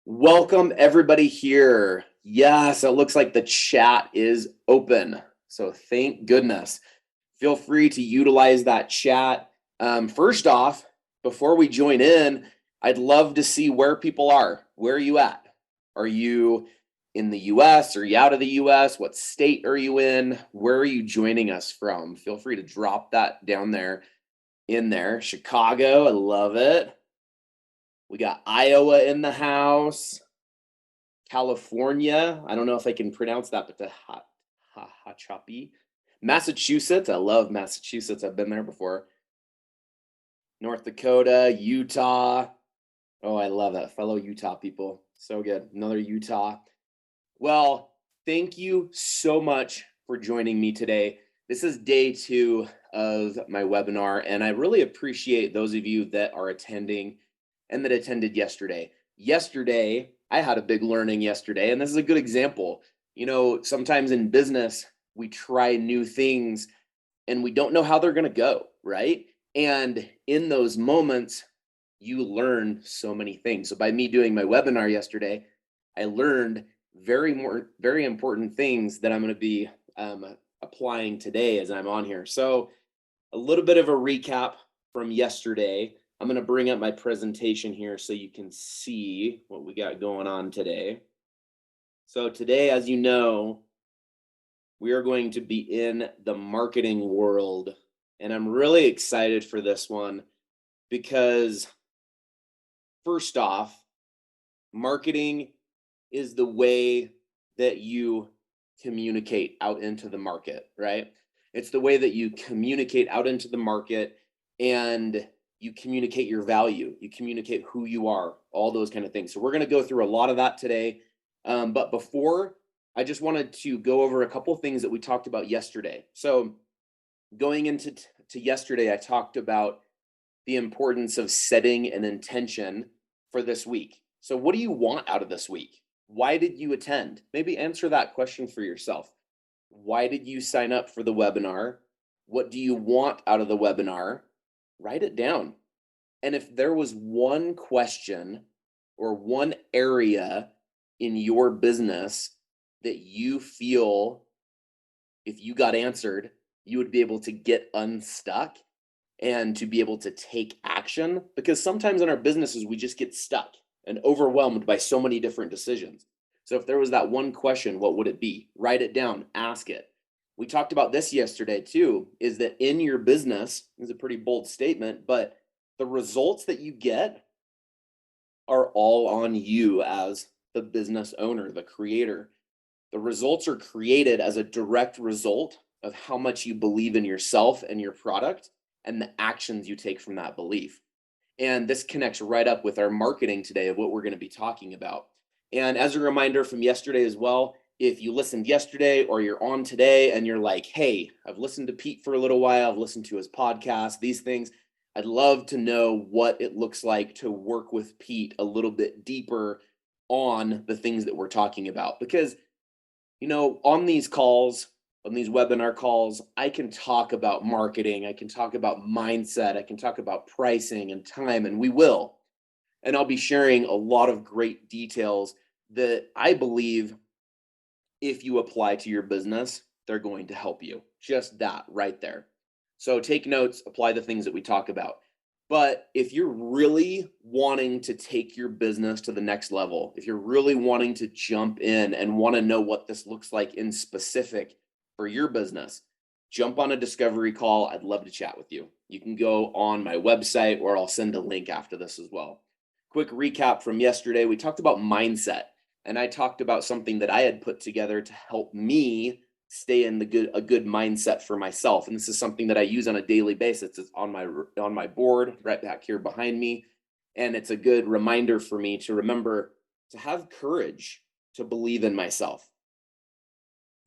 Welcome everybody here. Yes, it looks like the chat is open. So thank goodness. Feel free to utilize that chat. First off, before we join in, I'd love to see where people are. Where are you at? Are you in the US? Are you out of the US? What state are you in? Where are you joining us from? Feel free to drop that down there in there. Chicago, I love it. We got Iowa in the house. California. I don't know if I can pronounce that, but the Hachapi. Massachusetts. I love Massachusetts. I've been there before. North Dakota, Utah. Oh, I love that. Fellow Utah people. So good. Another Utah. Well, thank you so much for joining me today. This is day 2 of my webinar, and I really appreciate those of you that are attending and that attended yesterday. Yesterday, I had a big learning yesterday, and this is a good example. You know, sometimes in business, we try new things and we don't know how they're going to go, right? And in those moments, you learn so many things. So by me doing my webinar yesterday, I learned very important things that I'm going to be applying today as I'm on here. So a little bit of a recap from yesterday. I'm going to bring up my presentation here so you can see what we got going on today. So today, as you know, we are going to be in the marketing world, and I'm really excited for this one because first off, marketing is the way that you communicate out into the market, right? It's the way that you communicate out into the market and you communicate your value, you communicate who you are, all those kind of things. So we're going to go through a lot of that today. But before, I just wanted to go over a couple things that we talked about yesterday. So going into yesterday, I talked about the importance of setting an intention for this week. So what do you want out of this week? Why did you attend? Maybe answer that question for yourself. Why did you sign up for the webinar? What do you want out of the webinar? Write it down. And if there was one question or one area in your business that you feel if you got answered, you would be able to get unstuck and to be able to take action, because sometimes in our businesses, we just get stuck and overwhelmed by so many different decisions. So if there was that one question, what would it be? Write it down, ask it. We talked about this yesterday too, is that in your business, is a pretty bold statement, but the results that you get are all on you as the business owner, the creator. The results are created as a direct result of how much you believe in yourself and your product and the actions you take from that belief. And this connects right up with our marketing today of what we're going to be talking about. And as a reminder from yesterday as well, if you listened yesterday or you're on today and you're like, hey, I've listened to Pete for a little while, I've listened to his podcast, these things, I'd love to know what it looks like to work with Pete a little bit deeper on the things that we're talking about. Because, you know, on these calls, on these webinar calls, I can talk about marketing, I can talk about mindset, I can talk about pricing and time, and we will. And I'll be sharing a lot of great details that I believe if you apply to your business, they're going to help you. Just that right there. So take notes, apply the things that we talk about. But if you're really wanting to take your business to the next level, if you're really wanting to jump in and want to know what this looks like in specific for your business, jump on a discovery call. I'd love to chat with you. You can go on my website or I'll send a link after this as well. Quick recap from yesterday. We talked about mindset, and I talked about something that I had put together to help me stay in a good mindset for myself. And this is something that I use on a daily basis. It's on my board right back here behind me. And it's a good reminder for me to remember to have courage, to believe in myself,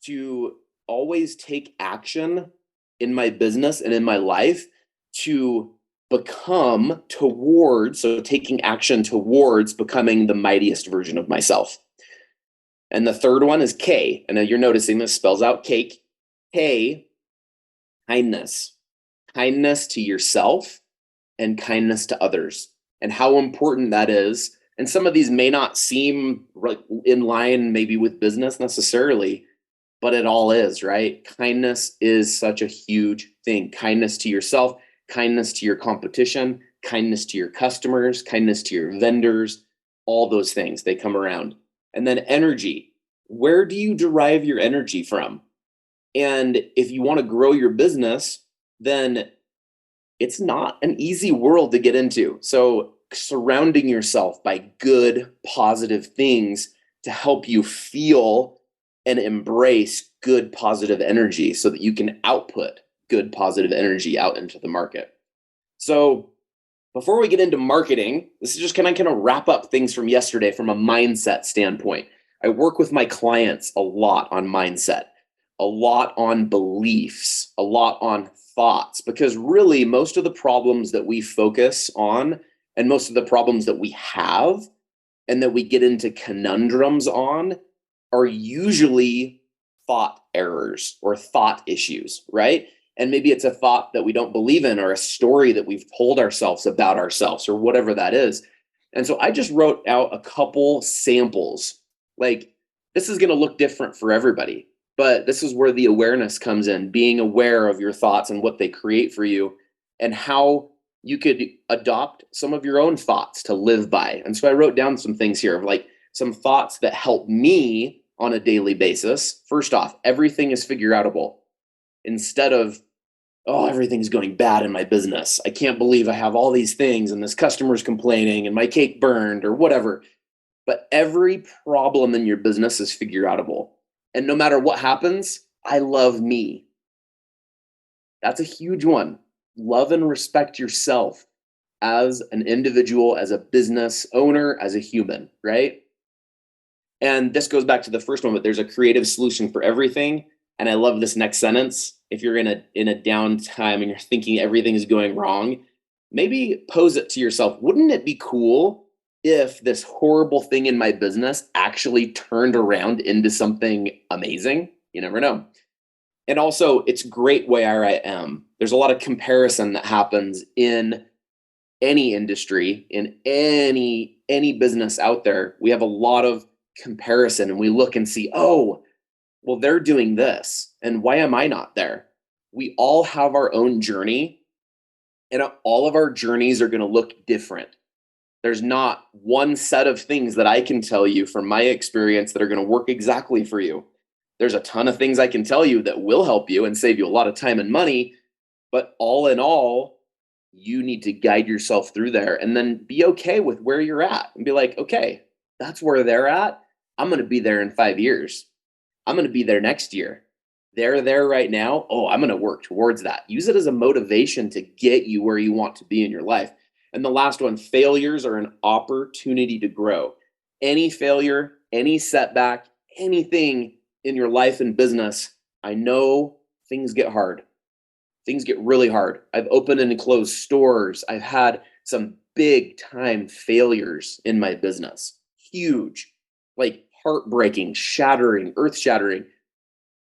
to always take action in my business and in my life to become towards, so taking action towards becoming the mightiest version of myself. And the third one is K. And you're noticing this spells out cake. K, kindness. Kindness to yourself and kindness to others. And how important that is And some of these may not seem in line maybe with business necessarily, but it all is, right? Kindness is such a huge thing. Kindness to yourself, kindness to your competition, kindness to your customers, kindness to your vendors, all those things, they come around. And then energy. Where do you derive your energy from? And if you want to grow your business, then it's not an easy world to get into. So surrounding yourself by good, positive things to help you feel and embrace good, positive energy so that you can output good, positive energy out into the market. So before we get into marketing, this is just kind of wrap up things from yesterday from a mindset standpoint. I work with my clients a lot on mindset, a lot on beliefs, a lot on thoughts, because really most of the problems that we focus on and most of the problems that we have and that we get into conundrums on are usually thought errors or thought issues, right? And maybe it's a thought that we don't believe in or a story that we've told ourselves about ourselves or whatever that is. And so I just wrote out a couple samples. Like, this is going to look different for everybody, but this is where the awareness comes in, being aware of your thoughts and what they create for you and how you could adopt some of your own thoughts to live by. And so I wrote down some things here of like some thoughts that help me on a daily basis. First off, everything is figure outable. Instead of, oh, everything's going bad in my business. I can't believe I have all these things and this customer's complaining and my cake burned or whatever. But every problem in your business is figure outable. And no matter what happens, I love me. That's a huge one. Love and respect yourself as an individual, as a business owner, as a human, right? And this goes back to the first one, but there's a creative solution for everything. And I love this next sentence. If you're in a downtime and you're thinking everything is going wrong, maybe pose it to yourself. Wouldn't it be cool if this horrible thing in my business actually turned around into something amazing? You never know. And also, it's great where I am. There's a lot of comparison that happens in any industry, in any business out there. We have a lot of comparison and we look and see, oh, well, they're doing this. And why am I not there? We all have our own journey, and all of our journeys are going to look different. There's not one set of things that I can tell you from my experience that are going to work exactly for you. There's a ton of things I can tell you that will help you and save you a lot of time and money. But all in all, you need to guide yourself through there and then be okay with where you're at and be like, okay, that's where they're at. I'm going to be there in 5 years. I'm going to be there next year. They're there right now. Oh, I'm going to work towards that. Use it as a motivation to get you where you want to be in your life. And the last one, failures are an opportunity to grow. Any failure, any setback, anything in your life and business, I know things get hard. Things get really hard. I've opened and closed stores. I've had some big time failures in my business. Huge, like heartbreaking, shattering, earth shattering.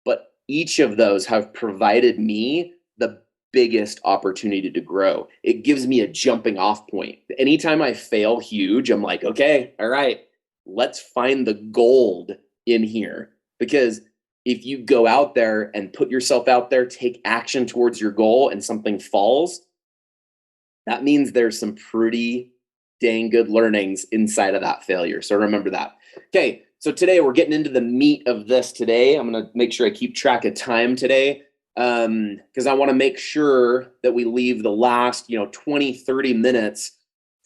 But each of those have provided me the biggest opportunity to grow. It gives me a jumping off point. Anytime I fail huge, I'm like, okay, all right, let's find the gold in here. Because if you go out there and put yourself out there, take action towards your goal and something falls, that means there's some pretty dang good learnings inside of that failure. So remember that. Okay, so today we're getting into the meat of this today. I'm going to make sure I keep track of time today because I want to make sure that we leave the last 20, 30 minutes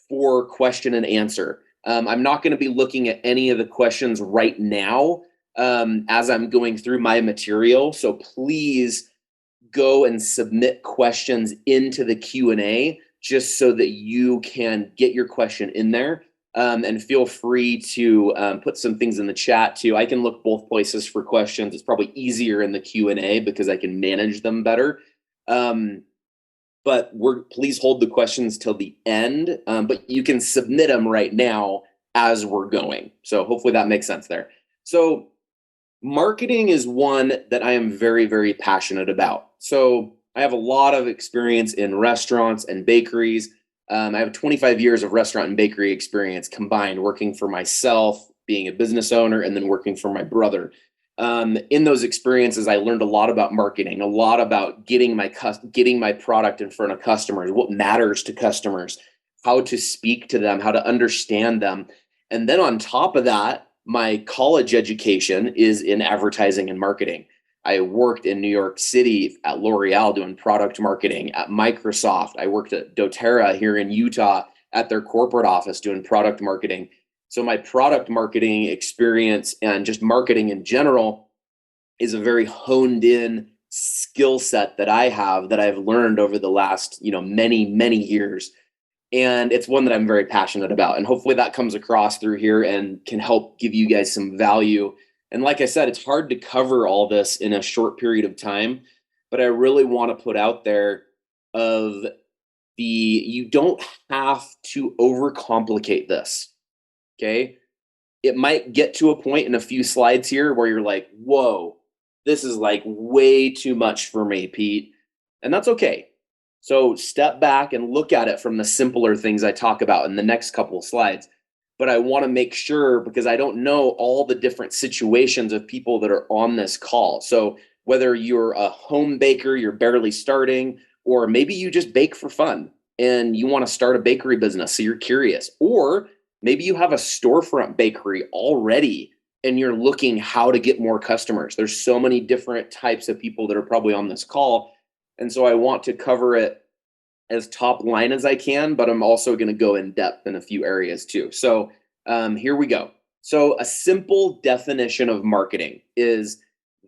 for question and answer. I'm not going to be looking at any of the questions right now as I'm going through my material. So please go and submit questions into the Q&A just so that you can get your question in there. And feel free to put some things in the chat too. I can look both places for questions. It's probably easier in the Q&A because I can manage them better. But please hold the questions till the end. But you can submit them right now as we're going. So hopefully that makes sense there. So marketing is one that I am very, very passionate about. So I have a lot of experience in restaurants and bakeries. I have 25 years of restaurant and bakery experience combined, working for myself, being a business owner, and then working for my brother. In those experiences, I learned a lot about marketing, a lot about getting my product in front of customers, what matters to customers, how to speak to them, how to understand them. And then on top of that, my college education is in advertising and marketing. I worked in New York City at L'Oreal doing product marketing, at Microsoft. I worked at doTERRA here in Utah at their corporate office doing product marketing. So my product marketing experience and just marketing in general is a very honed in skill set that I have, that I've learned over the last, many, many years. And it's one that I'm very passionate about. And hopefully that comes across through here and can help give you guys some value. And like I said, it's hard to cover all this in a short period of time, but I really want to put out there of you don't have to overcomplicate this. Okay. It might get to a point in a few slides here where you're like, whoa, this is like way too much for me, Pete. And that's okay. So step back and look at it from the simpler things I talk about in the next couple of slides. But I want to make sure, because I don't know all the different situations of people that are on this call. So whether you're a home baker, you're barely starting, or maybe you just bake for fun and you want to start a bakery business, so you're curious, or maybe you have a storefront bakery already and you're looking how to get more customers. There's so many different types of people that are probably on this call. And so I want to cover it as top line as I can, but I'm also going to go in depth in a few areas too. So here we go. So a simple definition of marketing is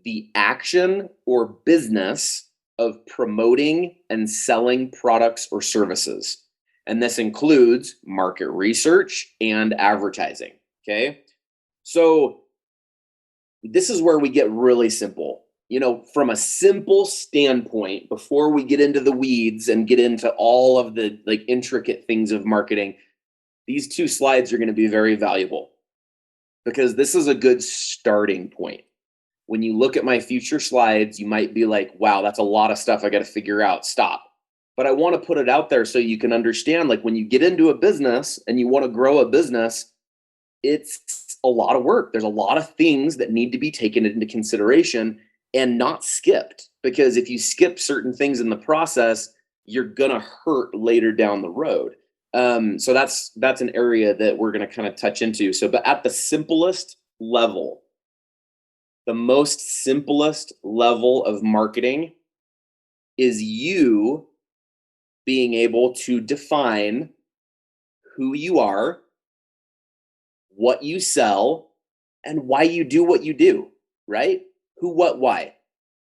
the action or business of promoting and selling products or services. And this includes market research and advertising. Okay. So this is where we get really simple. From a simple standpoint, before we get into the weeds and get into all of the intricate things of marketing, these two slides are going to be very valuable because this is a good starting point. When you look at my future slides, you might be like, wow, that's a lot of stuff I got to figure out. Stop. But I want to put it out there so you can understand, when you get into a business and you want to grow a business, it's a lot of work. There's a lot of things that need to be taken into consideration and not skipped, because if you skip certain things in the process, you're going to hurt later down the road. So that's an area that we're going to kind of touch into. So, but at the simplest level, the most simplest level of marketing is you being able to define who you are, what you sell, and why you do what you do, right? Who, what, why.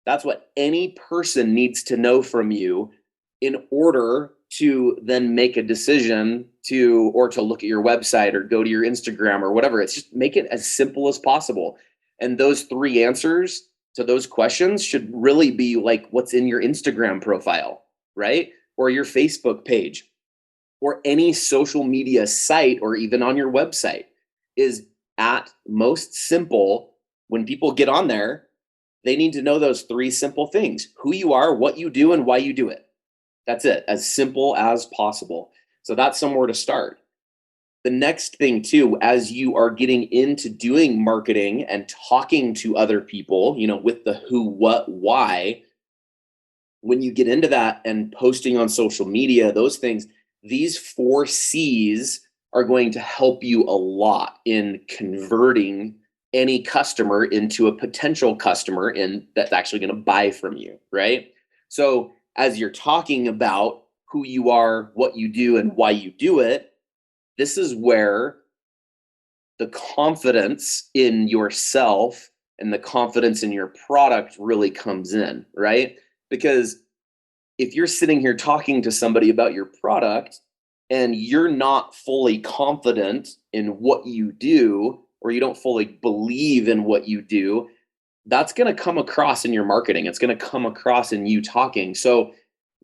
That's what any person needs to know from you in order to then make a decision to look at your website or go to your Instagram or whatever. It's just make it as simple as possible. And those three answers to those questions should really be like what's in your Instagram profile, right? Or your Facebook page or any social media site, or even on your website, is at most simple. When people get on there, they need to know those three simple things: who you are, what you do, and why you do it. That's it, as simple as possible. So that's somewhere to start. The next thing too, as you are getting into doing marketing and talking to other people, with the who, what, why, when you get into that and posting on social media, those things, these 4 C's are going to help you a lot in converting any customer into a potential customer that's actually going to buy from you, right? So as you're talking about who you are, what you do, and why you do it, this is where the confidence in yourself and the confidence in your product really comes in, right? Because if you're sitting here talking to somebody about your product and you're not fully confident in what you do, or you don't fully believe in what you do, that's going to come across in your marketing. It's going to come across in you talking. So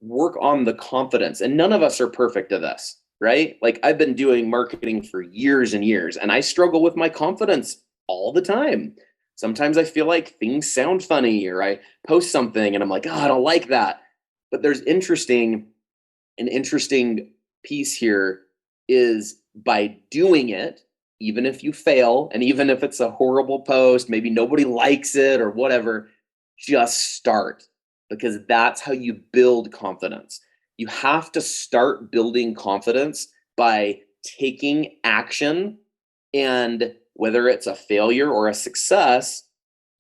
work on the confidence. And none of us are perfect at this, right? I've been doing marketing for years and years, and I struggle with my confidence all the time. Sometimes I feel like things sound funny, or I post something and I'm like, oh, I don't like that. But there's interesting piece here is by doing it, even if you fail, and even if it's a horrible post, maybe nobody likes it or whatever, just start, because that's how you build confidence. You have to start building confidence by taking action, and whether it's a failure or a success,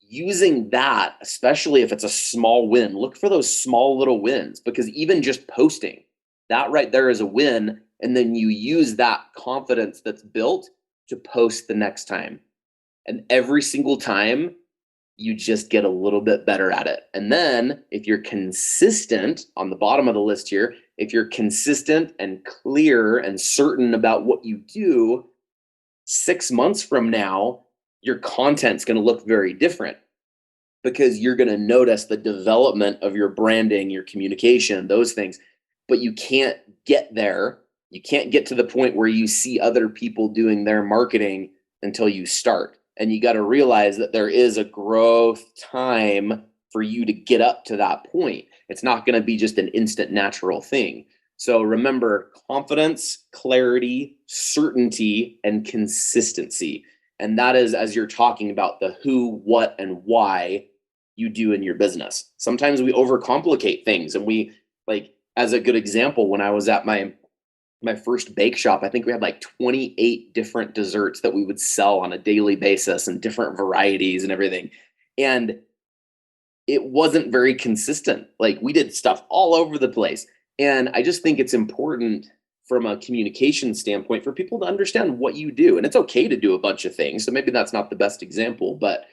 using that, especially if it's a small win, look for those small little wins, because even just posting, that right there is a win. And then you use that confidence that's built to post the next time. And every single time, you just get a little bit better at it. And then if you're consistent on the bottom of the list here, if you're consistent and clear and certain about what you do, 6 months from now, your content's going to look very different, because you're going to notice the development of your branding, your communication, those things. But you can't get there. You can't get to the point where you see other people doing their marketing until you start. And you got to realize that there is a growth time for you to get up to that point. It's not going to be just an instant natural thing. So remember, confidence, clarity, certainty, and consistency. And that is, as you're talking about the who, what, and why you do in your business. Sometimes we overcomplicate things, and we, like, as a good example, when I was at my first bake shop, I think we had like 28 different desserts that we would sell on a daily basis, and different varieties and everything. And it wasn't very consistent. Like, we did stuff all over the place. And I just think it's important from a communication standpoint for people to understand what you do. And it's okay to do a bunch of things. So maybe that's not the best example, but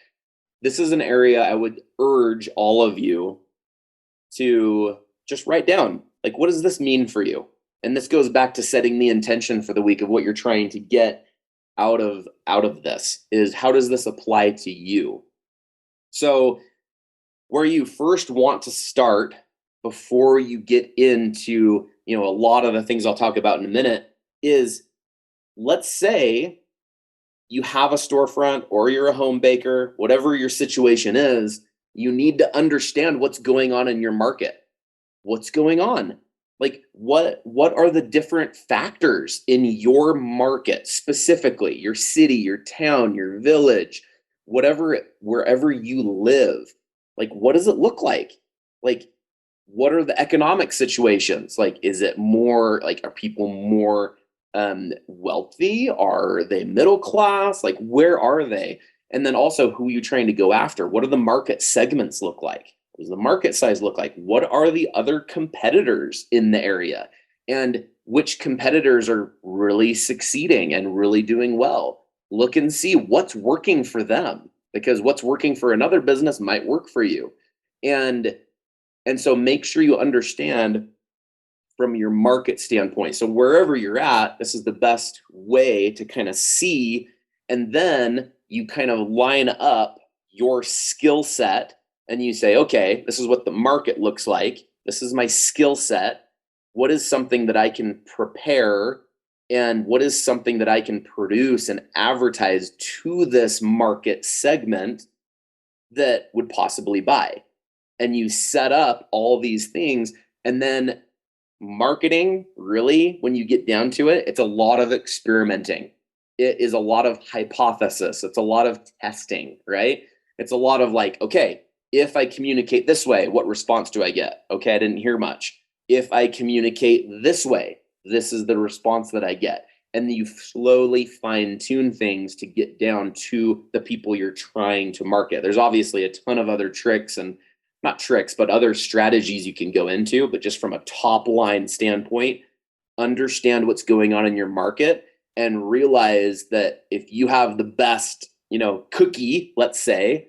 this is an area I would urge all of you to just write down, like, what does this mean for you? And this goes back to setting the intention for the week of what you're trying to get out of this, is how does this apply to you? So where you first want to start before you get into, a lot of the things I'll talk about in a minute, is, let's say you have a storefront or you're a home baker, whatever your situation is, you need to understand what's going on in your market. What's going on? Like, what are the different factors in your market, specifically your city, your town, your village, wherever you live? Like, what does it look like? Like, what are the economic situations? Like, is it more like, are people more wealthy? Are they middle class? Like, where are they? And then also, who are you trying to go after? What do the market segments look like? What does the market size look like? What are the other competitors in the area? And which competitors are really succeeding and really doing well? Look and see what's working for them, because what's working for another business might work for you. And so make sure you understand from your market standpoint. So wherever you're at, this is the best way to kind of see, and then you kind of line up your skill set, and you say, okay, this is what the market looks like. This is my skill set. What is something that I can prepare, and what is something that I can produce and advertise to this market segment that would possibly buy? And you set up all these things. And then marketing, really, when you get down to it, it's a lot of experimenting. It is a lot of hypothesis. It's a lot of testing, right? It's a lot of like, okay, if I communicate this way, what response do I get? Okay, I didn't hear much. If I communicate this way, this is the response that I get. And you slowly fine tune things to get down to the people you're trying to market. There's obviously a ton of other tricks, and not tricks, but other strategies you can go into. But just from a top line standpoint, understand what's going on in your market, and realize that if you have the best, cookie, let's say,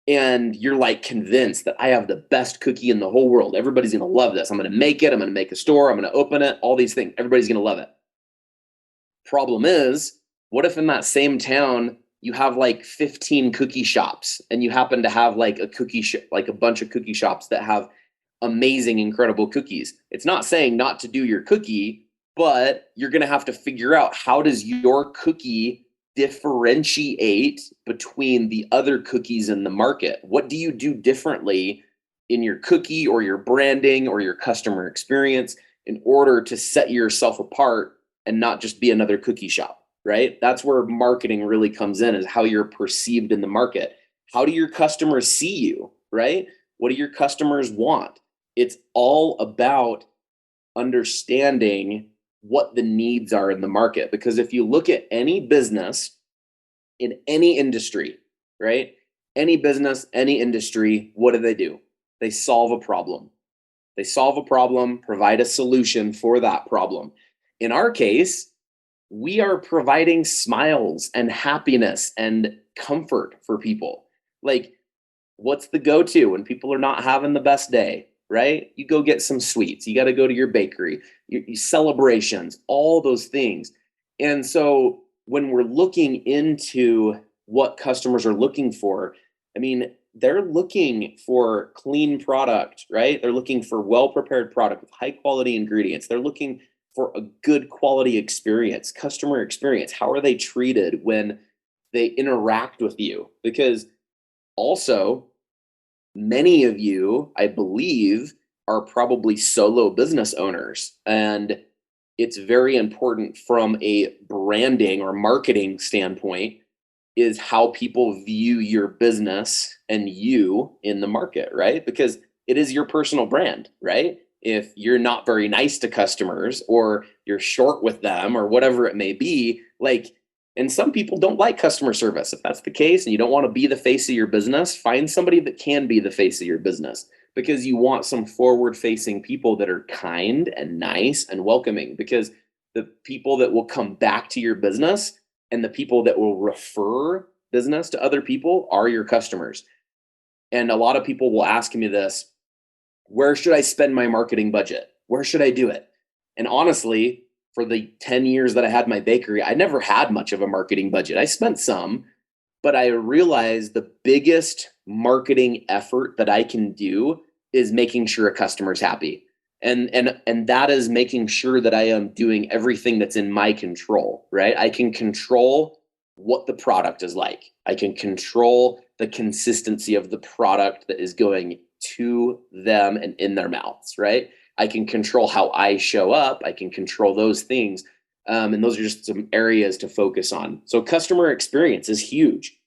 and you're like convinced that I have the best cookie in the whole world, everybody's going to love this. I'm going to make it. I'm going to make a store. I'm going to open it. All these things. Everybody's going to love it. Problem is, what if in that same town you have like 15 cookie shops, and you happen to have like like a bunch of cookie shops that have amazing, incredible cookies? It's not saying not to do your cookie, but you're going to have to figure out, how does your cookie differentiate between the other cookies in the market? What do you do differently in your cookie, or your branding, or your customer experience? in order to set yourself apart and not just be another cookie shop, right? That's where marketing really comes in, is how you're perceived in the market. How do your customers see you, right? What do your customers want? It's all about understanding what the needs are in the market. Because if you look at any business in any industry, right? Any business, any industry, what do? They solve a problem. They solve a problem, provide a solution for that problem. In our case, we are providing smiles and happiness and comfort for people. Like, what's the go-to when people are not having the best day, right? You go get some sweets. You got to go to your bakery, your celebrations, all those things. And so when we're looking into what customers are looking for, I mean, they're looking for clean product, right? They're looking for well-prepared product with high quality ingredients. They're looking for a good quality experience, customer experience. How are they treated when they interact with you? Because also, many of you, I believe, are probably solo business owners. And it's very important from a branding or marketing standpoint, is how people view your business and you in the market, right? Because it is your personal brand, right? If you're not very nice to customers, or you're short with them, or whatever it may be, like, and some people don't like customer service. If that's the case and you don't want to be the face of your business, find somebody that can be the face of your business, because you want some forward facing people that are kind and nice and welcoming. Because the people that will come back to your business and the people that will refer business to other people are your customers. And a lot of people will ask me this: where should I spend my marketing budget? Where should I do it? And honestly, for the 10 years that I had my bakery, I never had much of a marketing budget. I spent some, but I realized the biggest marketing effort that I can do is making sure a customer's happy. And that is making sure that I am doing everything that's in my control, right? I can control what the product is like. I can control the consistency of the product that is going to them and in their mouths, right? I can control how I show up. I can control those things. And those are just some areas to focus on. So customer experience is huge.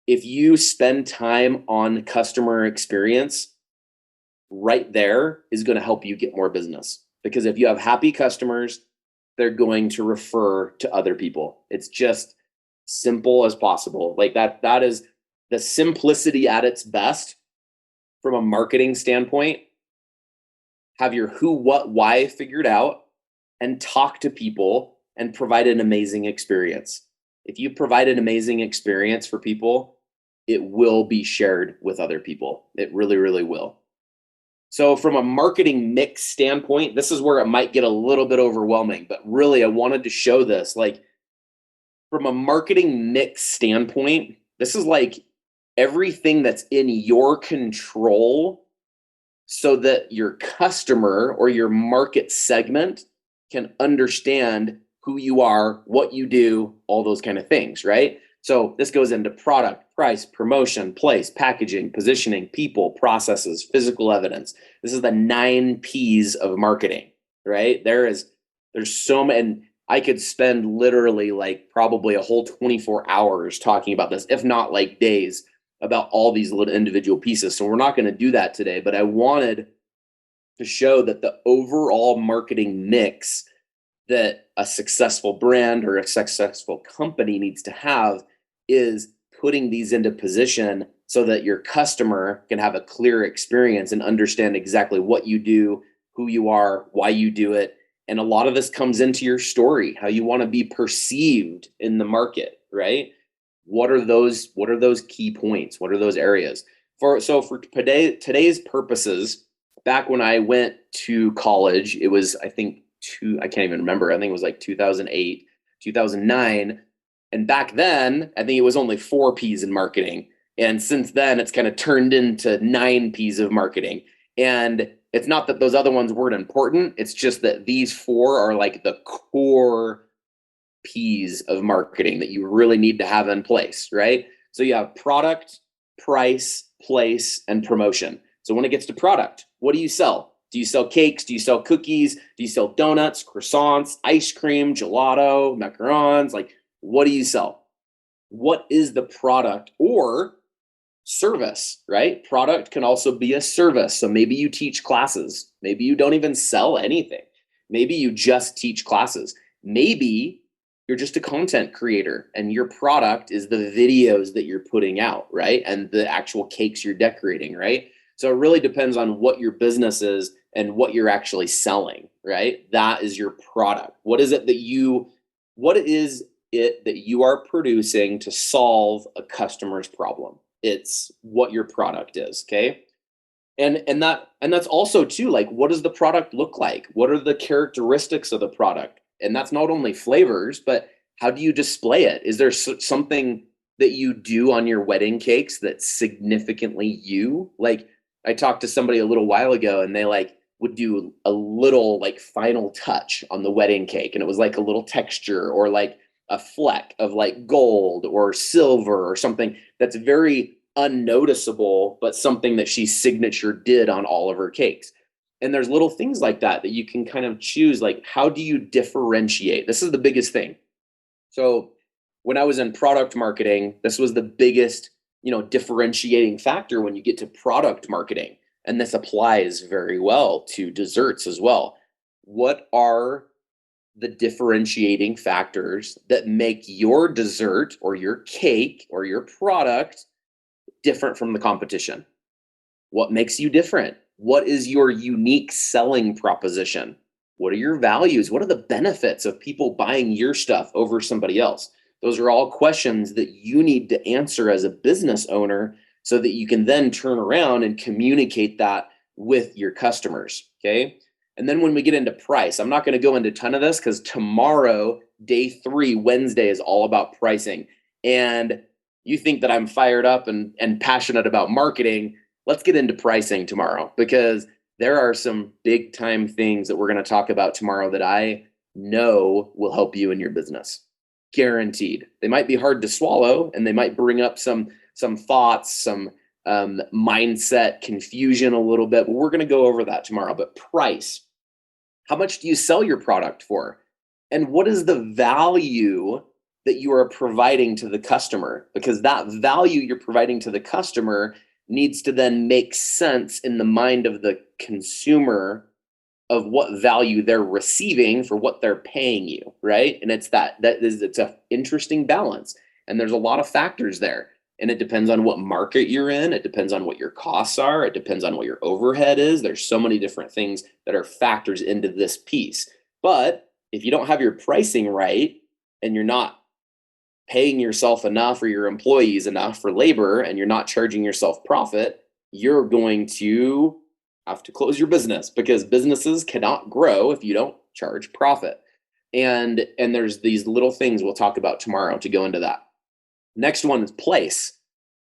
If you spend time on customer experience, right there is going to help you get more business. Because if you have happy customers, they're going to refer to other people. It's just simple as possible. Like that is the simplicity at its best from a marketing standpoint. Have your who, what, why figured out, and talk to people and provide an amazing experience. If you provide an amazing experience for people, it will be shared with other people. It really, really will. So from a marketing mix standpoint, this is where it might get a little bit overwhelming, but really I wanted to show this. Like, from a marketing mix standpoint, this is like everything that's in your control so that your customer or your market segment can understand who you are, what you do, all those kind of things, right? So this goes into product, price, promotion, place, packaging, positioning, people, processes, physical evidence. This is the 9 P's of marketing, right? There's so many, and I could spend literally like probably a whole 24 hours talking about this, if not like days, about all these little individual pieces. So we're not going to do that today, but I wanted to show that the overall marketing mix that a successful brand or a successful company needs to have is putting these into position so that your customer can have a clear experience and understand exactly what you do, who you are, why you do it. And a lot of this comes into your story, how you want to be perceived in the market, right? What are those key points? What are those areas? For today's purposes, back when I went to college, it was, I think, I can't even remember. I think it was like 2008, 2009. And back then, I think it was only 4 P's in marketing. And since then, it's kind of turned into 9 P's of marketing. And it's not that those other ones weren't important. It's just that these 4 are like the core P's of marketing that you really need to have in place, right? So you have product, price, place, and promotion. So when it gets to product, what do you sell? Do you sell cakes? Do you sell cookies? Do you sell donuts, croissants, ice cream, gelato, macarons? Like, what do you sell? What is the product or service, right? Product can also be a service. So maybe you teach classes. Maybe you don't even sell anything. Maybe you just teach classes. Maybe you're just a content creator and your product is the videos that you're putting out, right? And the actual cakes you're decorating, right? So it really depends on what your business is and what you're actually selling, right? That is your product. What is it that you are producing to solve a customer's problem? It's what your product is, okay? And that's also too, like, what does the product look like? What are the characteristics of the product? And that's not only flavors, but how do you display it? Is there something that you do on your wedding cakes that's significantly you? Like, I talked to somebody a little while ago and they like would do a little like final touch on the wedding cake, and it was like a little texture or like a fleck of like gold or silver or something that's very unnoticeable, but something that she signature did on all of her cakes. And there's little things like that that you can kind of choose, like, how do you differentiate? This is the biggest thing. So when I was in product marketing, this was the biggest, differentiating factor when you get to product marketing. And this applies very well to desserts as well. What are the differentiating factors that make your dessert or your cake or your product different from the competition? What makes you different? What is your unique selling proposition? What are your values? What are the benefits of people buying your stuff over somebody else? Those are all questions that you need to answer as a business owner so that you can then turn around and communicate that with your customers. Okay. And then when we get into price, I'm not going to go into a ton of this because tomorrow, day 3, Wednesday, is all about pricing. And you think that I'm fired up and passionate about marketing. Let's get into pricing tomorrow, because there are some big time things that we're going to talk about tomorrow that I know will help you in your business. Guaranteed. They might be hard to swallow and they might bring up some thoughts, some mindset confusion a little bit, but we're going to go over that tomorrow. But price, how much do you sell your product for? And what is the value that you are providing to the customer? Because that value you're providing to the customer needs to then make sense in the mind of the consumer of what value they're receiving for what they're paying you, right? And it's an interesting balance. And there's a lot of factors there. And it depends on what market you're in. It depends on what your costs are. It depends on what your overhead is. There's so many different things that are factors into this piece. But if you don't have your pricing right and you're not paying yourself enough or your employees enough for labor and you're not charging yourself profit, you're going to have to close your business, because businesses cannot grow if you don't charge profit. And there's these little things we'll talk about tomorrow to go into that. Next one is place.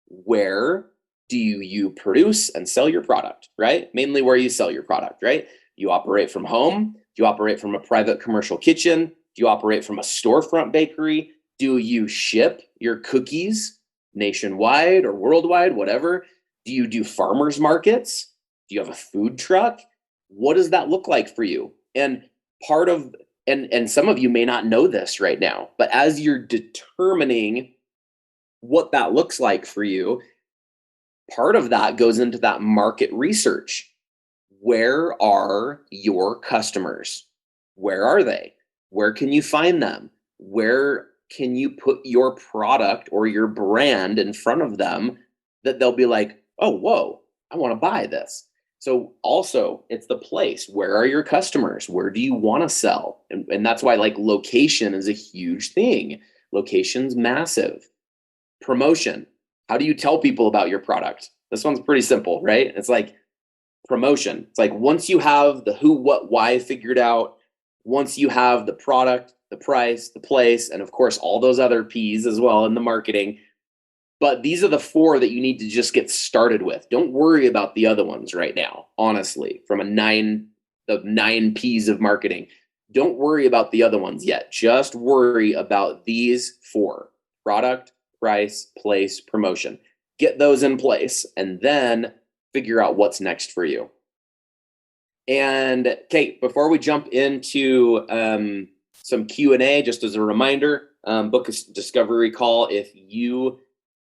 Where do you produce and sell your product, right? Mainly where you sell your product, right? You operate from home? Do you operate from a private commercial kitchen? Do you operate from a storefront bakery? Do you ship your cookies nationwide or worldwide, whatever? Do you do farmers markets? Do you have a food truck? What does that look like for you? And some of you may not know this right now, but as you're determining what that looks like for you, part of that goes into that market research. Where are your customers? Where are they? Where can you find them? Where can you put your product or your brand in front of them that they'll be like, oh, whoa, I want to buy this. So also, it's the place. Where are your customers? Where do you want to sell? And that's why, like, location is a huge thing. Location's massive. Promotion. How do you tell people about your product? This one's pretty simple, right? It's like promotion. It's like, once you have the who, what, why figured out, once you have the product, the price, the place, and of course, all those other P's as well in the marketing. But these are the 4 that you need to just get started with. Don't worry about the other ones right now, honestly, from the 9 P's of marketing. Don't worry about the other ones yet. Just worry about these 4: product, price, place, promotion. Get those in place and then figure out what's next for you. And okay, before we jump into some Q&A, just as a reminder, book a discovery call. If you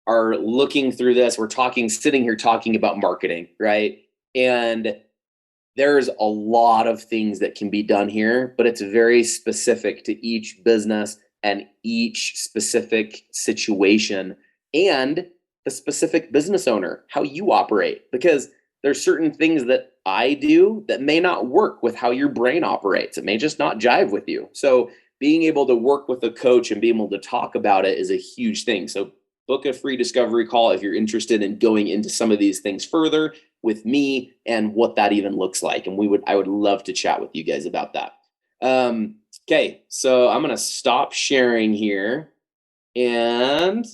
are looking through this, we're sitting here talking about marketing, right? And there's a lot of things that can be done here, but it's very specific to each business and each specific situation and the specific business owner, how you operate, because there's certain things that I do that may not work with how your brain operates. It may just not jive with you. So being able to work with a coach and being able to talk about it is a huge thing. So book a free discovery call if you're interested in going into some of these things further with me and what that even looks like. And I would love to chat with you guys about that. Okay, so I'm gonna stop sharing here and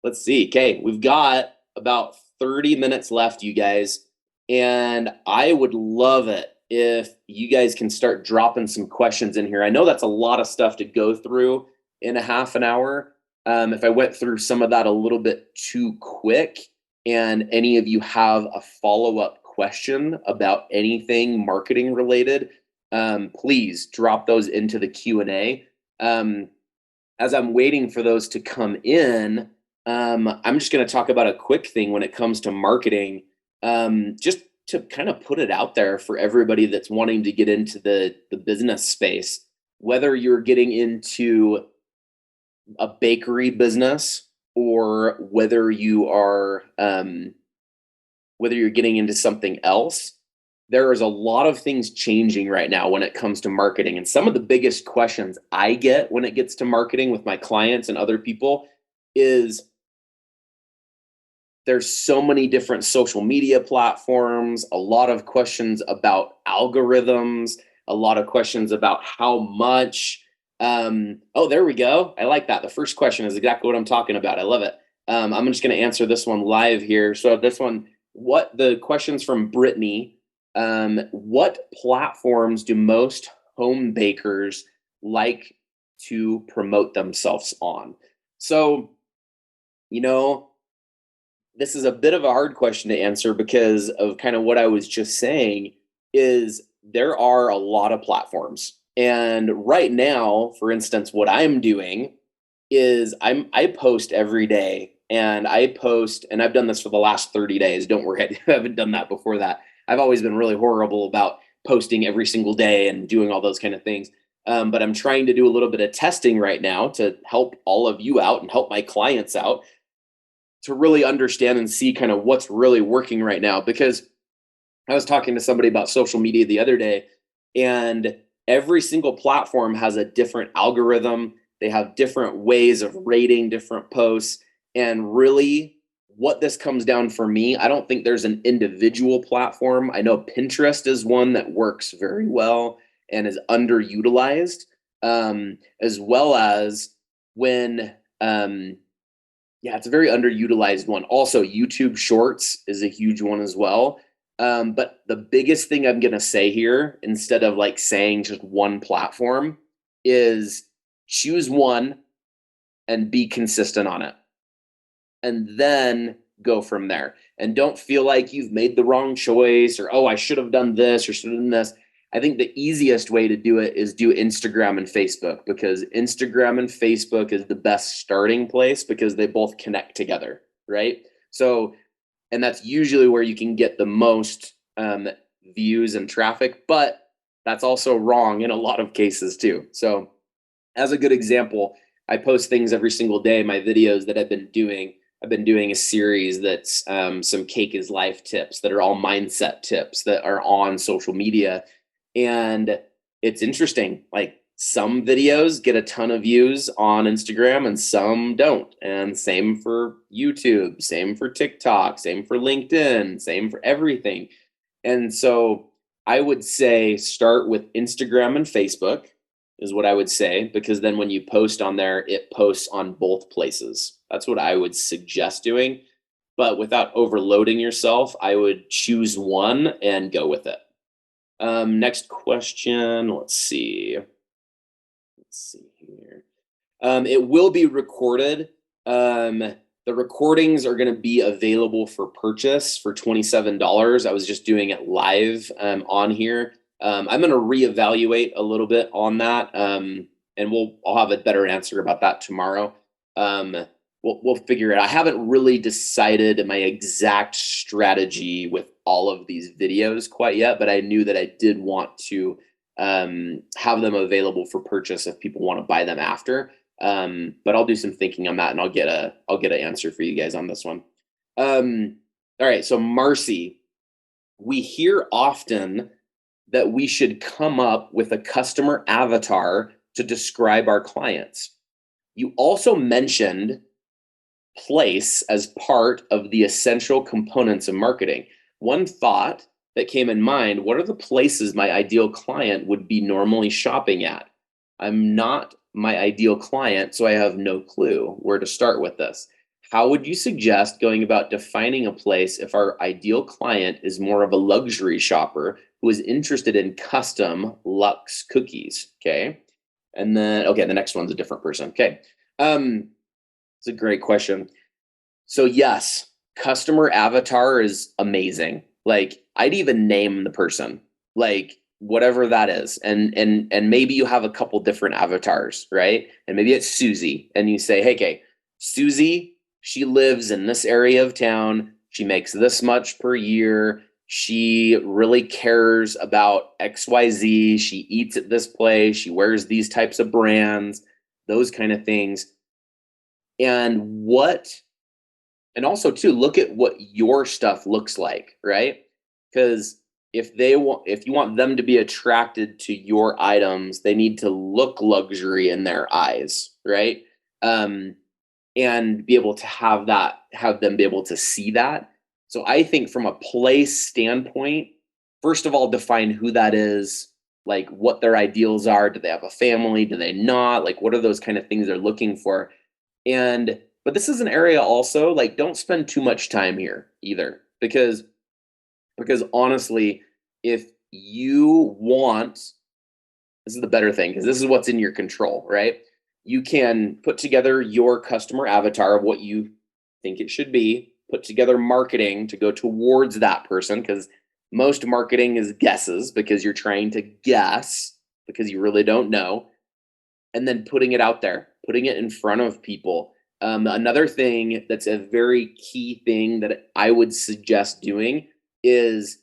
let's see. Okay, we've got about 30 minutes left, you guys. And I would love it if you guys can start dropping some questions in here. I know that's a lot of stuff to go through in a half an hour. If I went through some of that a little bit too quick, and any of you have a follow-up question about anything marketing related, please drop those into the Q&A. As I'm waiting for those to come in, I'm just going to talk about a quick thing when it comes to marketing, just to kind of put it out there for everybody that's wanting to get into the business space, whether you're getting into a bakery business or whether you're getting into something else. There is a lot of things changing right now when it comes to marketing. And some of the biggest questions I get when it gets to marketing with my clients and other people is there's so many different social media platforms, a lot of questions about algorithms, a lot of questions about how much. Oh, there we go. I like that. The first question is exactly what I'm talking about. I love it. I'm just going to answer this one live here. So this one, what the questions from Brittany, what platforms do most home bakers like to promote themselves on? So, this is a bit of a hard question to answer because of kind of what I was just saying is there are a lot of platforms. And right now, for instance, what I'm doing is I post every day and I've done this for the last 30 days. Don't worry, I haven't done that before that. I've always been really horrible about posting every single day and doing all those kind of things. But I'm trying to do a little bit of testing right now to help all of you out and help my clients out to really understand and see kind of what's really working right now. Because I was talking to somebody about social media the other day, and every single platform has a different algorithm. They have different ways of rating different posts. And really, what this comes down for me, I don't think there's an individual platform. I know Pinterest is one that works very well and is underutilized, as well as when yeah, it's a very underutilized one. Also, YouTube Shorts is a huge one as well. But the biggest thing I'm going to say here, instead of like saying just one platform, is choose one and be consistent on it. And then go from there. And don't feel like you've made the wrong choice or, oh, I should have done this or should have done this. I think the easiest way to do it is do Instagram and Facebook, because Instagram and Facebook is the best starting place because they both connect together, right? So, and that's usually where you can get the most views and traffic, but that's also wrong in a lot of cases too. So, as a good example, I post things every single day, my videos that I've been doing. I've been doing a series that's some Cake is Life tips that are all mindset tips that are on social media. And it's interesting. Like some videos get a ton of views on Instagram and some don't. And same for YouTube, same for TikTok, same for LinkedIn, same for everything. And so I would say start with Instagram and Facebook is what I would say, because then when you post on there, it posts on both places. That's what I would suggest doing. But without overloading yourself, I would choose one and go with it. Next question. Let's see here. It will be recorded. The recordings are going to be available for purchase for $27. I was just doing it live on here. I'm going to reevaluate a little bit on that, and I'll have a better answer about that tomorrow. We'll figure it out. I haven't really decided my exact strategy with all of these videos quite yet, but I knew that I did want to have them available for purchase if people want to buy them after. But I'll do some thinking on that, and I'll get an answer for you guys on this one. All right, so Marcy, we hear often that we should come up with a customer avatar to describe our clients. You also mentioned place as part of the essential components of marketing. One thought that came in mind, what are the places my ideal client would be normally shopping at? I'm not my ideal client, so I have no clue where to start with this. How would you suggest going about defining a place if our ideal client is more of a luxury shopper who is interested in custom luxe cookies? Okay. And then, okay, the next one's a different person. Okay. It's a great question. So yes, customer avatar is amazing. Like, I'd even name the person, like whatever that is. And maybe you have a couple different avatars, right? And maybe it's Susie, and you say, hey, okay, Susie, she lives in this area of town. She makes this much per year. She really cares about XYZ. She eats at this place. She wears these types of brands, those kind of things. And also too, look at what your stuff looks like, right? Because if you want them to be attracted to your items, they need to look luxury in their eyes, right? And be able to have them be able to see that. So I think from a place standpoint, first of all, define who that is, like what their ideals are. Do they have a family? Do they not? Like, what are those kind of things they're looking for? But this is an area also, like, don't spend too much time here either, because honestly, if you want, this is the better thing, because this is what's in your control, right? You can put together your customer avatar of what you think it should be, put together marketing to go towards that person, because most marketing is guesses, because you're trying to guess because you really don't know, and then putting it out there, putting it in front of people. Another thing that's a very key thing that I would suggest doing is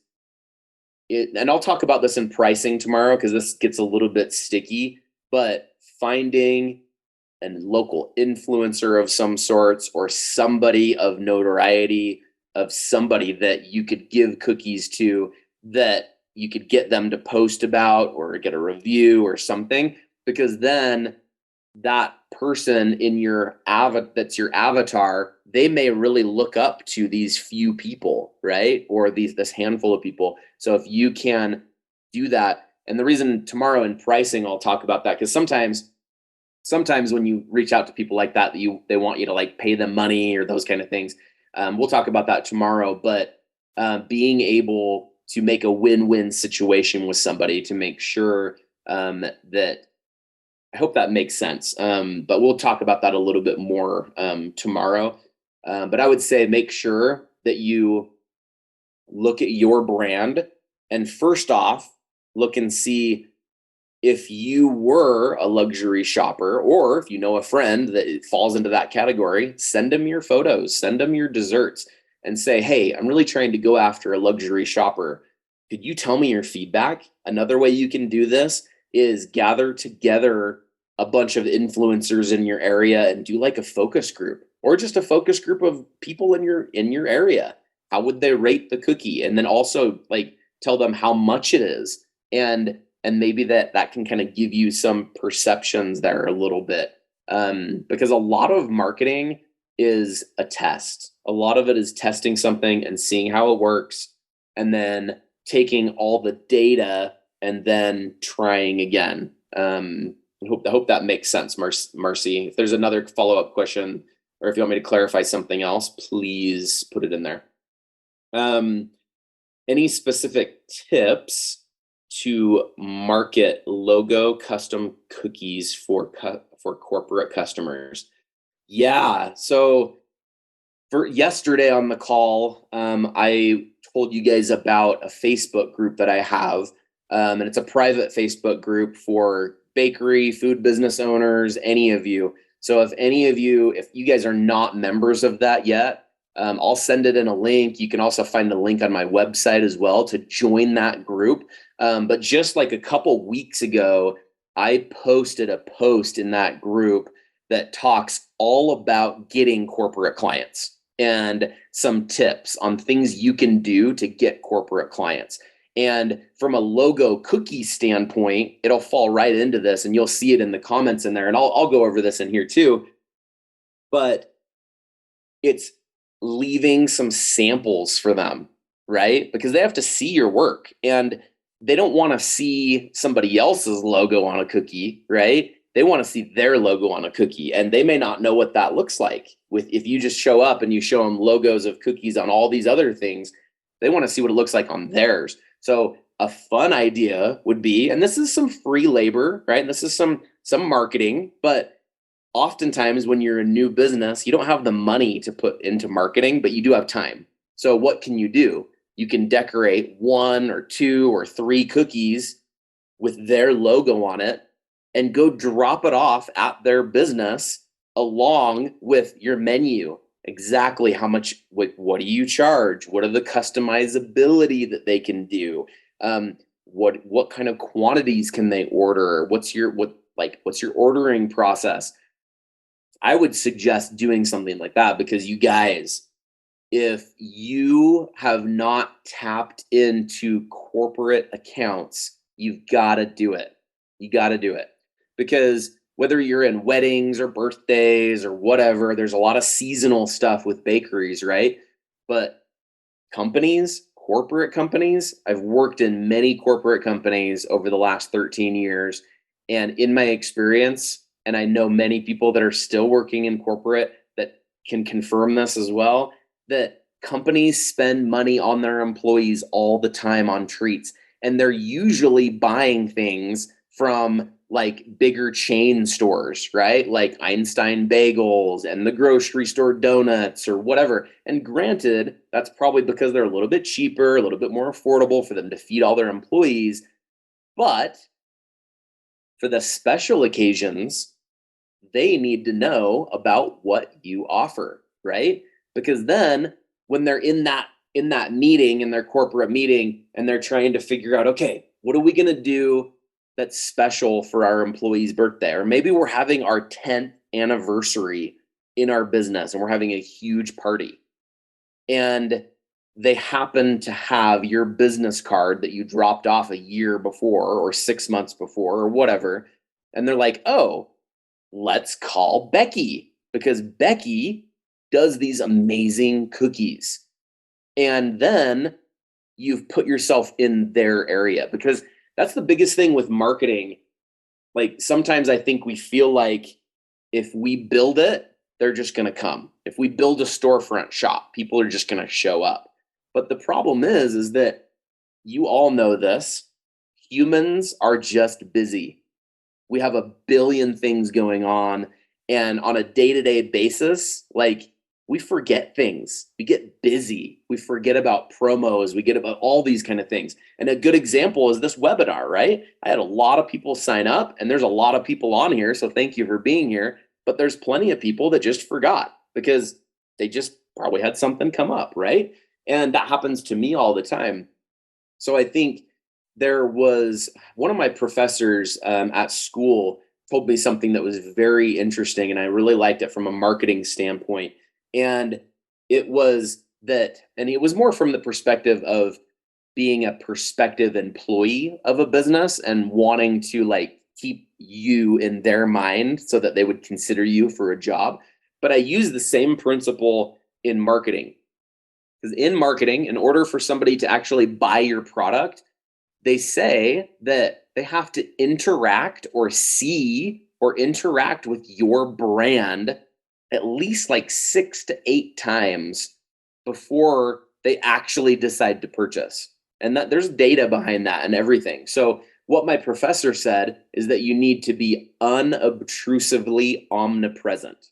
and I'll talk about this in pricing tomorrow because this gets a little bit sticky, but finding a local influencer of some sorts, or somebody of notoriety, of somebody that you could give cookies to, that you could get them to post about or get a review or something, because then that person in your that's your avatar, they may really look up to these few people, right? Or this handful of people. So if you can do that, and the reason tomorrow in pricing I'll talk about that, because sometimes when you reach out to people like that, they want you to like pay them money or those kind of things. We'll talk about that tomorrow, but being able to make a win-win situation with somebody to make sure that, I hope that makes sense. But we'll talk about that a little bit more tomorrow. But I would say make sure that you look at your brand, and first off, look and see if you were a luxury shopper, or if you know a friend that falls into that category, send them your photos, send them your desserts, and say, hey, I'm really trying to go after a luxury shopper. Could you tell me your feedback? Another way you can do this is gather together a bunch of influencers in your area and do like a focus group, or just a focus group of people in your area. How would they rate the cookie? And then also like tell them how much it is. And maybe that can kind of give you some perceptions that are a little bit, because a lot of marketing is a test. A lot of it is testing something and seeing how it works, and then taking all the data and then trying again. I hope that makes sense, Marcy. If there's another follow-up question, or if you want me to clarify something else, please put it in there. Any specific tips to market logo custom cookies for corporate customers? Yeah, so For yesterday on the call, I told you guys about a Facebook group that I have, and it's a private Facebook group for bakery, food business owners, any of you. So if you guys are not members of that yet, I'll send it in a link. You can also find a link on my website as well to join that group. But just like a couple weeks ago, I posted a post in that group that talks all about getting corporate clients and some tips on things you can do to get corporate clients. And from a logo cookie standpoint, it'll fall right into this, and you'll see it in the comments in there. And I'll go over this in here too. But it's leaving some samples for them, right? Because they have to see your work, and they don't want to see somebody else's logo on a cookie, right? They want to see their logo on a cookie, and they may not know what that looks like. If you just show up and you show them logos of cookies on all these other things, they want to see what it looks like on theirs. So a fun idea would be, and this is some free labor, right? This is some marketing, but oftentimes when you're a new business, you don't have the money to put into marketing, but you do have time. So what can you do? You can decorate 1 or 2 or 3 cookies with their logo on it and go drop it off at their business along with your menu. Exactly how much, what do you charge? What are the customizability that they can do? What kind of quantities can they order? What's your ordering process? I would suggest doing something like that, because you guys, if you have not tapped into corporate accounts, you've got to do it. You got to do it, because whether you're in weddings or birthdays or whatever, there's a lot of seasonal stuff with bakeries, right? But corporate companies, I've worked in many corporate companies over the last 13 years. And in my experience, and I know many people that are still working in corporate that can confirm this as well, that companies spend money on their employees all the time on treats. And they're usually buying things from like bigger chain stores, right? Like Einstein Bagels and the grocery store donuts or whatever. And granted, that's probably because they're a little bit cheaper, a little bit more affordable for them to feed all their employees. But for the special occasions, they need to know about what you offer, right? Because then when they're in that meeting, in their corporate meeting, and they're trying to figure out, okay, what are we going to do that's special for our employee's birthday? Or maybe we're having our 10th anniversary in our business and we're having a huge party, and they happen to have your business card that you dropped off a year before or 6 months before or whatever. And they're like, oh, let's call Becky, because Becky does these amazing cookies. And then you've put yourself in their area, because that's the biggest thing with marketing. Like sometimes I think we feel like if we build it, they're just going to come. If we build a storefront shop, people are just going to show up. But the problem is that you all know this. Humans are just busy. We have a billion things going on. And on a day-to-day basis, like we forget things. We get busy. We forget about promos. We get about all these kind of things. And a good example is this webinar, right? I had a lot of people sign up, and there's a lot of people on here. So thank you for being here. But there's plenty of people that just forgot because they just probably had something come up, right? And that happens to me all the time. So I think there was one of my professors at school told me something that was very interesting, and I really liked it from a marketing standpoint. And it was that, and it was more from the perspective of being a prospective employee of a business and wanting to like keep you in their mind so that they would consider you for a job. But I use the same principle in marketing, because in marketing, in order for somebody to actually buy your product, they say that they have to interact or see or interact with your brand at least like 6 to 8 times before they actually decide to purchase. And that there's data behind that and everything. So what my professor said is that you need to be unobtrusively omnipresent.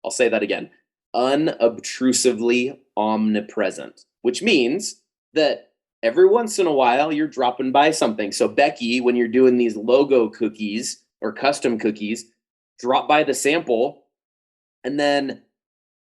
I'll say that again. unobtrusively omnipresent, which means that every once in a while you're dropping by something. So, Becky, when you're doing these logo cookies or custom cookies, drop by the sample, and then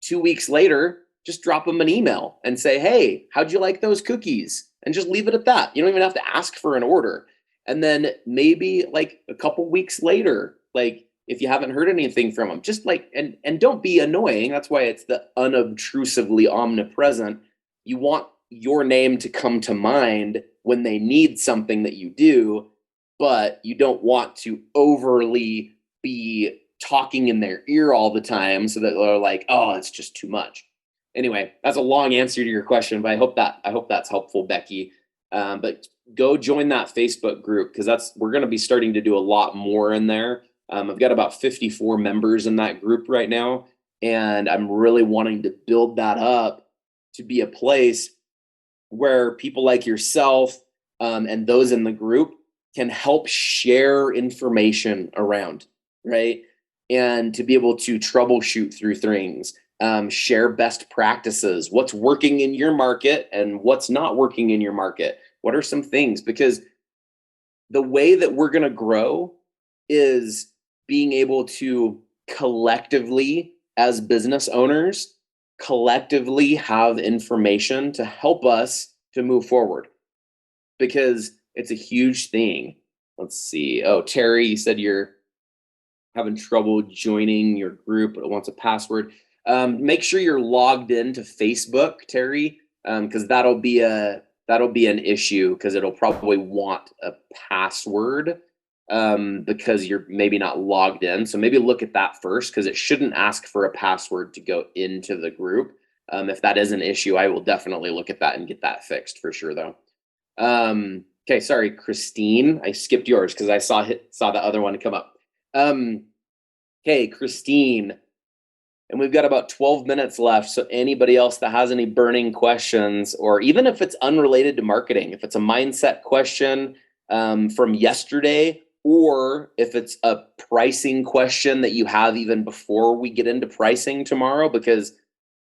2 weeks later, just drop them an email and say, hey, how'd you like those cookies? And just leave it at that. You don't even have to ask for an order. And then maybe like a couple weeks later, like if you haven't heard anything from them, just like, and don't be annoying. That's why it's the unobtrusively omnipresent. You want your name to come to mind when they need something that you do, but you don't want to overly be talking in their ear all the time so that they're like, oh, it's just too much. Anyway, that's a long answer to your question, but I hope that's helpful, Becky. But go join that Facebook group, because we're going to be starting to do a lot more in there. I've got about 54 members in that group right now, and I'm really wanting to build that up to be a place where people like yourself and those in the group can help share information around, right? And to be able to troubleshoot through things, share best practices, what's working in your market and what's not working in your market. What are some things? Because the way that we're going to grow is being able to collectively, as business owners, collectively have information to help us to move forward, because it's a huge thing. Let's see. Oh, Terry, you said you're having trouble joining your group, but it wants a password. Make sure you're logged into Facebook, Terry, because that'll be an issue, because it'll probably want a password, because you're maybe not logged in. So maybe look at that first, because it shouldn't ask for a password to go into the group. If that is an issue, I will definitely look at that and get that fixed for sure, though. Okay, sorry, Christine. I skipped yours because I saw the other one come up. Okay, Christine, and we've got about 12 minutes left. So anybody else that has any burning questions, or even if it's unrelated to marketing, if it's a mindset question from yesterday, or if it's a pricing question that you have even before we get into pricing tomorrow, because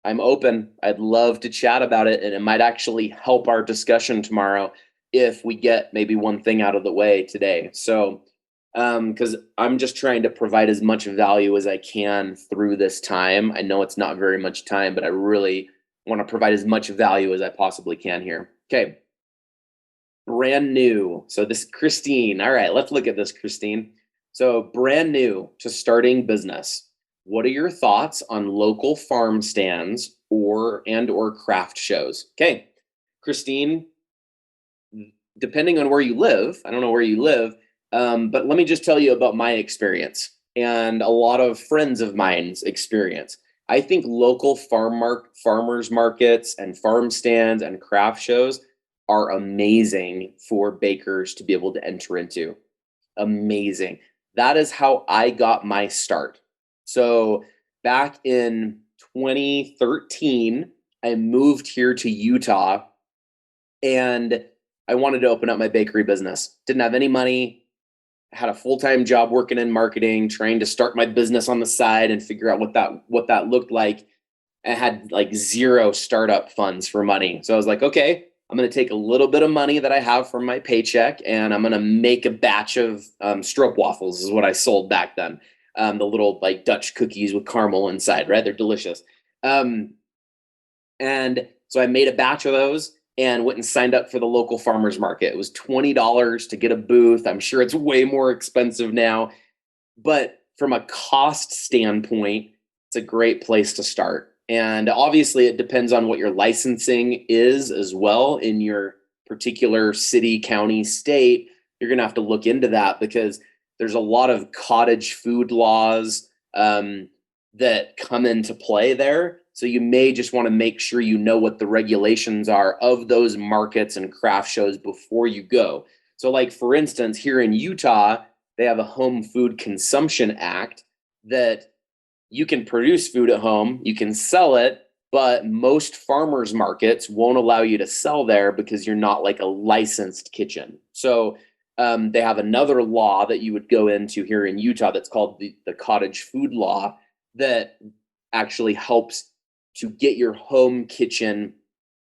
I'm open. I'd love to chat about it, and it might actually help our discussion tomorrow if we get maybe one thing out of the way today. So because I'm just trying to provide as much value as I can through this time. I know it's not very much time, but I really want to provide as much value as I possibly can here. Okay. Brand new. So this Christine. All right, let's look at this, Christine. So brand new to starting business. What are your thoughts on local farm stands or craft shows? Okay. Christine, depending on where you live, I don't know where you live, but let me just tell you about my experience and a lot of friends of mine's experience. I think local farmers markets and farm stands and craft shows are amazing for bakers to be able to enter into. Amazing. That is how I got my start. So back in 2013, I moved here to Utah, and I wanted to open up my bakery business. Didn't have any money, had a full-time job working in marketing, trying to start my business on the side and figure out what that looked like. I had like zero startup funds for money. So I was like, okay, I'm going to take a little bit of money that I have from my paycheck, and I'm going to make a batch of stroopwafels is what I sold back then. The little like Dutch cookies with caramel inside, right? They're delicious. And so I made a batch of those and went and signed up for the local farmers market. It was $20 to get a booth. I'm sure it's way more expensive now, but from a cost standpoint, it's a great place to start. And obviously it depends on what your licensing is as well in your particular city, county, state. You're going to have to look into that, because there's a lot of cottage food laws that come into play there. So you may just want to make sure you know what the regulations are of those markets and craft shows before you go. So like, for instance, here in Utah, they have a Home Food Consumption Act that you can produce food at home, you can sell it, but most farmers markets won't allow you to sell there because you're not like a licensed kitchen. So they have another law that you would go into here in Utah that's called the cottage food law, that actually helps to get your home kitchen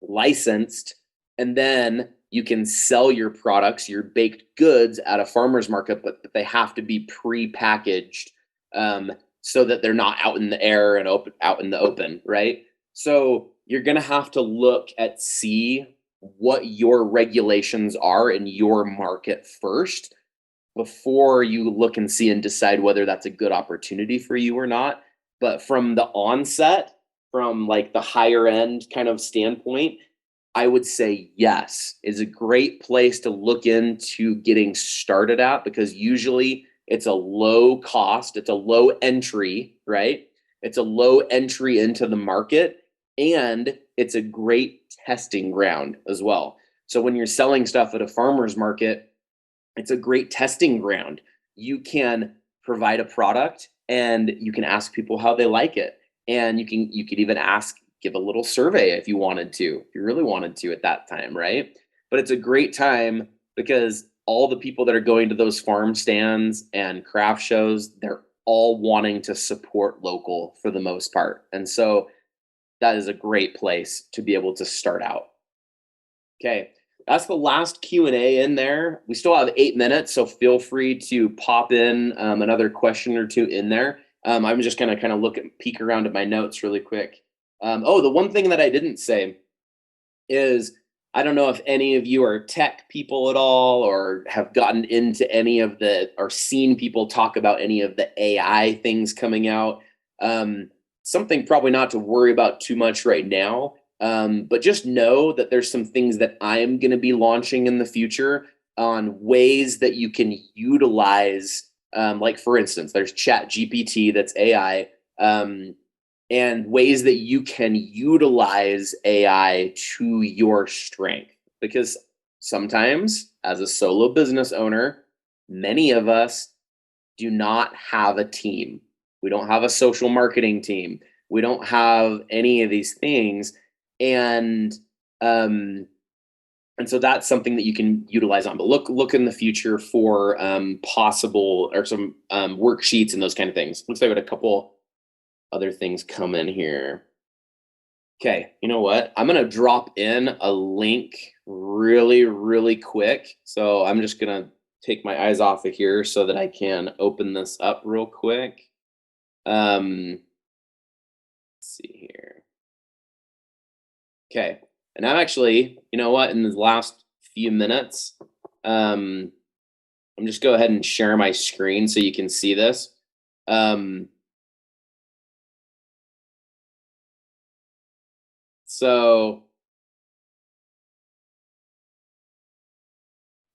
licensed, and then you can sell your products, your baked goods at a farmer's market, but they have to be pre-packaged, so that they're not out in the air and out in the open, right? So you're gonna have to look at see what your regulations are in your market first before you look and see and decide whether that's a good opportunity for you or not. But from the onset, from like the higher end kind of standpoint, I would say yes is a great place to look into getting started at, because usually it's a low cost, it's a low entry, right? It's a low entry into the market, and it's a great testing ground as well. So when you're selling stuff at a farmer's market, it's a great testing ground. You can provide a product and you can ask people how they like it. And you could even ask, give a little survey if you wanted to, if you really wanted to at that time, right? But it's a great time because all the people that are going to those farm stands and craft shows, they're all wanting to support local for the most part. And so that is a great place to be able to start out. Okay, that's the last Q&A in there. We still have 8 minutes, so feel free to pop in another question or two in there. I'm just gonna kind of peek around at my notes really quick. Oh, the one thing that I didn't say is, I don't know if any of you are tech people at all or have gotten into any of or seen people talk about any of the AI things coming out. Something probably not to worry about too much right now, but just know that there's some things that I'm going to be launching in the future on ways that you can utilize, like for instance, there's ChatGPT that's AI, and ways that you can utilize AI to your strength. Because sometimes as a solo business owner, many of us do not have a team. We don't have a social marketing team. We don't have any of these things. And so that's something that you can utilize on. But look in the future for possible or some worksheets and those kind of things. Looks like I got a couple other things come in here. Okay, you know what? I'm gonna drop in a link really, really quick. So I'm just gonna take my eyes off of here so that I can open this up real quick. Let's see here. Okay, and I'm actually, you know what? In the last few minutes, I'm just go ahead and share my screen so you can see this. So,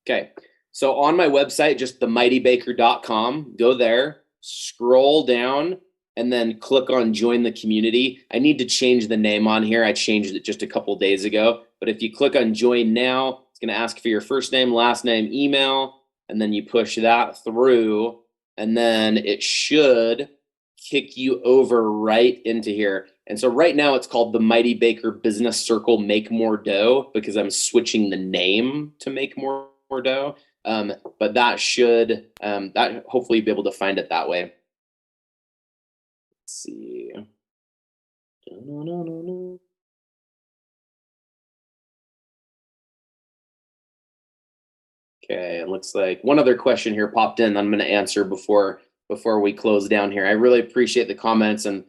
okay. So on my website, just themightybaker.com, go there, scroll down, and then click on join the community. I need to change the name on here. I changed it just a couple days ago. But if you click on join now, it's going to ask for your first name, last name, email, and then you push that through, and then it should kick you over right into here. And so right now it's called the Mighty Baker Business Circle Make More Dough, because I'm switching the name to Make More Dough. But that should that hopefully be able to find it that way. Let's see. Okay, it looks like one other question here popped in I'm going to answer before we close down here. I really appreciate the comments, and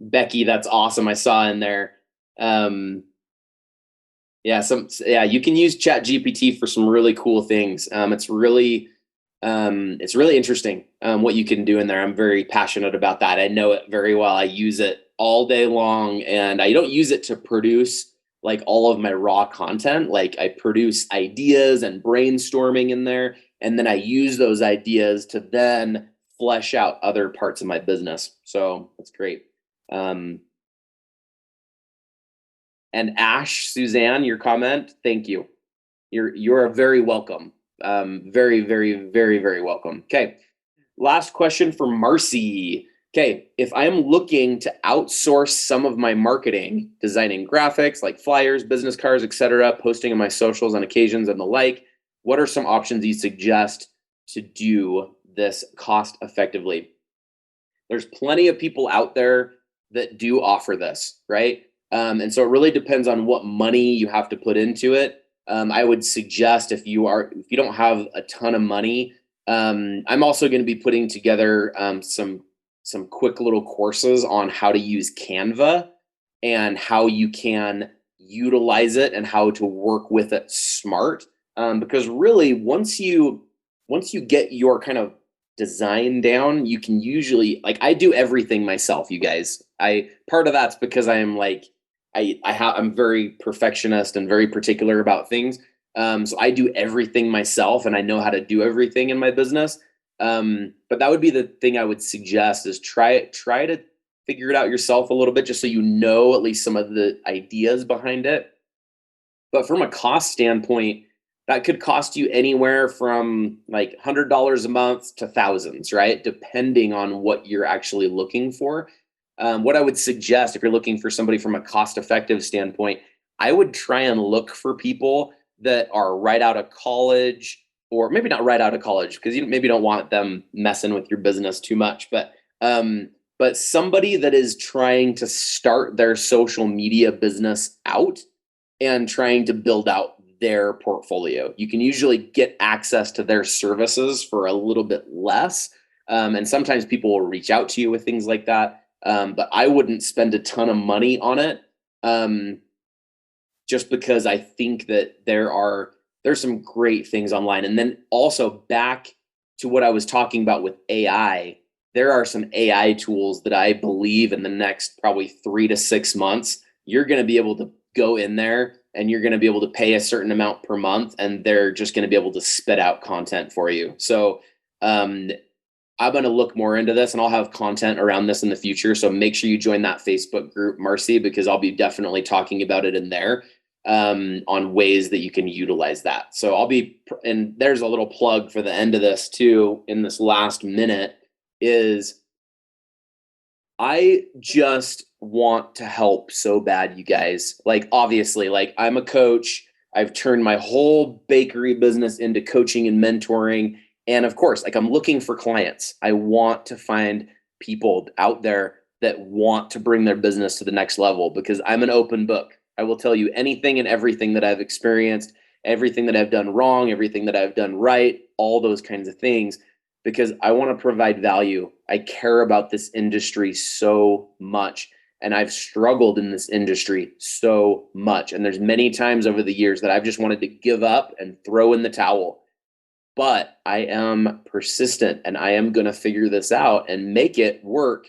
Becky, that's awesome. I saw in there. Yeah, you can use ChatGPT for some really cool things. It's really interesting what you can do in there. I'm very passionate about that. I know it very well. I use it all day long, and I don't use it to produce like all of my raw content. Like I produce ideas and brainstorming in there, and then I use those ideas to then flesh out other parts of my business. So that's great. And Ash, Suzanne, your comment, thank you. You're very welcome. Very, very, very, very welcome. Okay, last question for Marcy. Okay, if I'm looking to outsource some of my marketing, designing graphics like flyers, business cards, etc., posting on my socials on occasions and the like, what are some options you suggest to do this cost effectively? There's plenty of people out there that do offer this, right? And so it really depends on what money you have to put into it. I would suggest if you don't have a ton of money, I'm also going to be putting together some quick little courses on how to use Canva and how you can utilize it and how to work with it smart. Because really, once you get your kind of design down, you can usually, like, I do everything myself, you guys. I Part of that's because I am like I'm very perfectionist and very particular about things. So I do everything myself and I know how to do everything in my business. But that would be the thing I would suggest is try to figure it out yourself a little bit, just so you know at least some of the ideas behind it. But from a cost standpoint, that could cost you anywhere from like $100 a month to thousands, right? Depending on what you're actually looking for. What I would suggest if you're looking for somebody from a cost effective standpoint, I would try and look for people that are right out of college, or maybe not right out of college, because you maybe don't want them messing with your business too much, but somebody that is trying to start their social media business out and trying to build out their portfolio. You can usually get access to their services for a little bit less. And sometimes people will reach out to you with things like that. But I wouldn't spend a ton of money on it, just because I think that there's some great things online. And then also back to what I was talking about with AI, there are some AI tools that I believe in the next probably 3 to 6 months, you're going to be able to go in there and you're going to be able to pay a certain amount per month and they're just going to be able to spit out content for you. So I'm going to look more into this and I'll have content around this in the future. So make sure you join that Facebook group, Marcy, because I'll be definitely talking about it in there, on ways that you can utilize that. So and there's a little plug for the end of this too, in this last minute, is I just want to help so bad, you guys. Like, obviously, like, I'm a coach. I've turned my whole bakery business into coaching and mentoring. And of course, like, I'm looking for clients. I want to find people out there that want to bring their business to the next level, because I'm an open book. I will tell you anything and everything that I've experienced, everything that I've done wrong, everything that I've done right, all those kinds of things, because I want to provide value. I care about this industry so much, and I've struggled in this industry so much. And there's many times over the years that I've just wanted to give up and throw in the towel. But I am persistent and I am going to figure this out and make it work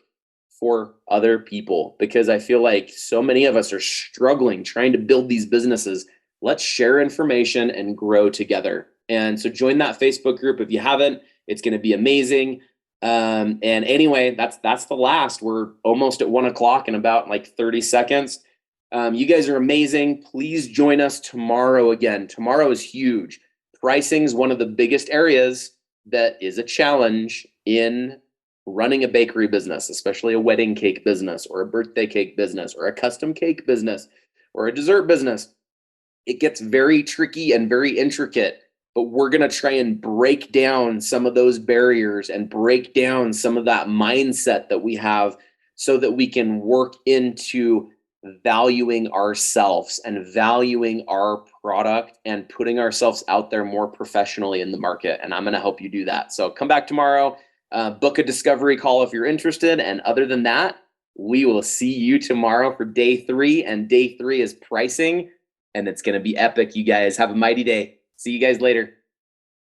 for other people, because I feel like so many of us are struggling trying to build these businesses. Let's share information and grow together. And so join that Facebook group if you haven't. It's going to be amazing. And anyway, that's the last. We're almost at 1:00 in about like 30 seconds. You guys are amazing. Please join us tomorrow again. Tomorrow is huge. Pricing is one of the biggest areas that is a challenge in running a bakery business, especially a wedding cake business or a birthday cake business or a custom cake business or a dessert business. It gets very tricky and very intricate, but we're going to try and break down some of those barriers and break down some of that mindset that we have, so that we can work into valuing ourselves and valuing our product and putting ourselves out there more professionally in the market. And I'm going to help you do that. So come back tomorrow, book a discovery call if you're interested. And other than that, we will see you tomorrow for day 3. And day 3 is pricing, and it's going to be epic. You guys have a mighty day. See you guys later.